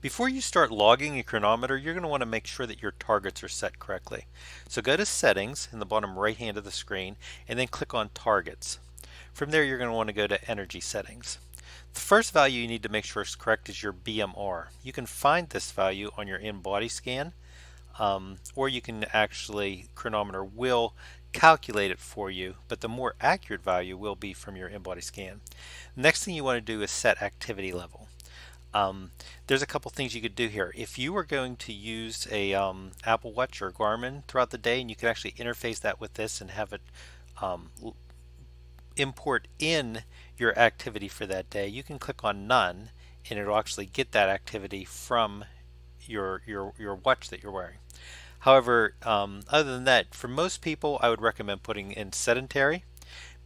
Before you start logging a chronometer, you're going to want to make sure that your targets are set correctly. So go to Settings in the bottom right hand of the screen and then click on Targets. From there, you're going to want to go to Energy Settings. The first value you need to make sure is correct is your BMR. You can find this value on your in-body scan, or you can actually, Chronometer will calculate it for you, but the more accurate value will be from your in-body scan. Next thing you want to do is set activity level. Um, there's a couple things you could do here. If you were going to use a Apple Watch or Garmin throughout the day, and you could actually interface that with this and have it um, import in your activity for that day, you can click on None, and it'll actually get that activity from your watch that you're wearing. However, other than that, for most people, I would recommend putting in sedentary,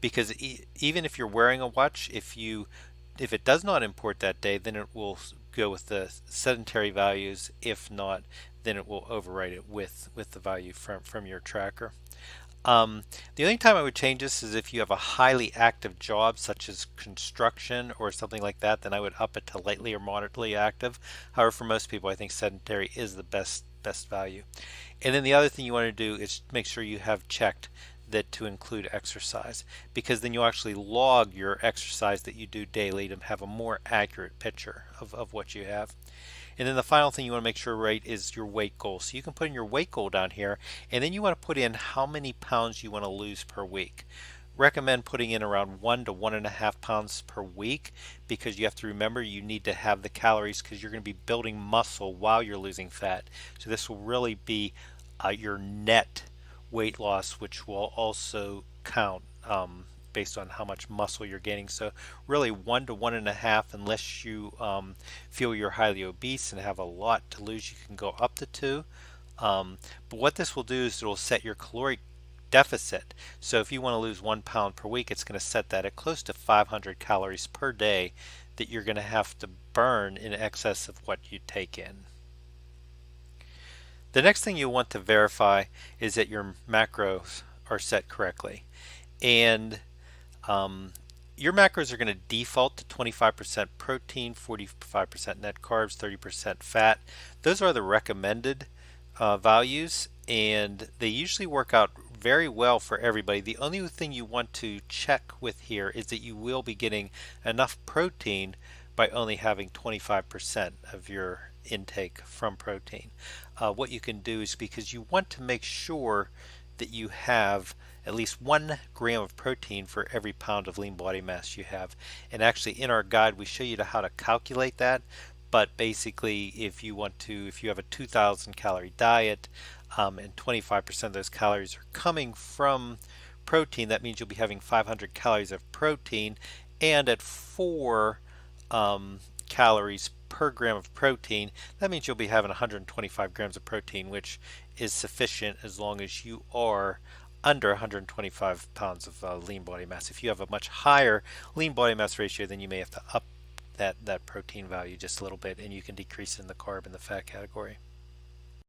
because even if you're wearing a watch, if it does not import that day, then it will go with the sedentary values. If not, then it will overwrite it with the value from your tracker. The only time I would change this is if you have a highly active job, such as construction or something like that, then I would up it to lightly or moderately active. However, for most people, I think sedentary is the best value. And then the other thing you want to do is make sure you have checked that to include exercise, because then you'll actually log your exercise that you do daily to have a more accurate picture of what you have. And then the final thing you want to make sure right is your weight goal. So you can put in your weight goal down here, and then you want to put in how many pounds you want to lose per week. Recommend putting in around 1 to 1.5 pounds per week, because you have to remember you need to have the calories, because you're going to be building muscle while you're losing fat. So this will really be your net weight loss, which will also count based on how much muscle you're gaining. So really 1 to 1.5, unless you feel you're highly obese and have a lot to lose, you can go up to 2. But what this will do is it will set your caloric deficit. So if you want to lose 1 pound per week, it's going to set that at close to 500 calories per day that you're going to have to burn in excess of what you take in. The next thing you want to verify is that your macros are set correctly. And your macros are going to default to 25% protein, 45% net carbs, 30% fat. Those are the recommended values, and they usually work out very well for everybody. The only thing you want to check with here is that you will be getting enough protein by only having 25% of your intake from protein. What you can do is, because you want to make sure that you have at least 1 gram of protein for every pound of lean body mass you have. And actually in our guide we show you how to calculate that. But basically, if you have a 2,000 calorie diet, and 25% of those calories are coming from protein, that means you'll be having 500 calories of protein, and at 4 calories per gram of protein, that means you'll be having 125 grams of protein, which is sufficient as long as you are under 125 pounds of lean body mass. If you have a much higher lean body mass ratio, then you may have to up that protein value just a little bit, and you can decrease in the carb and the fat category.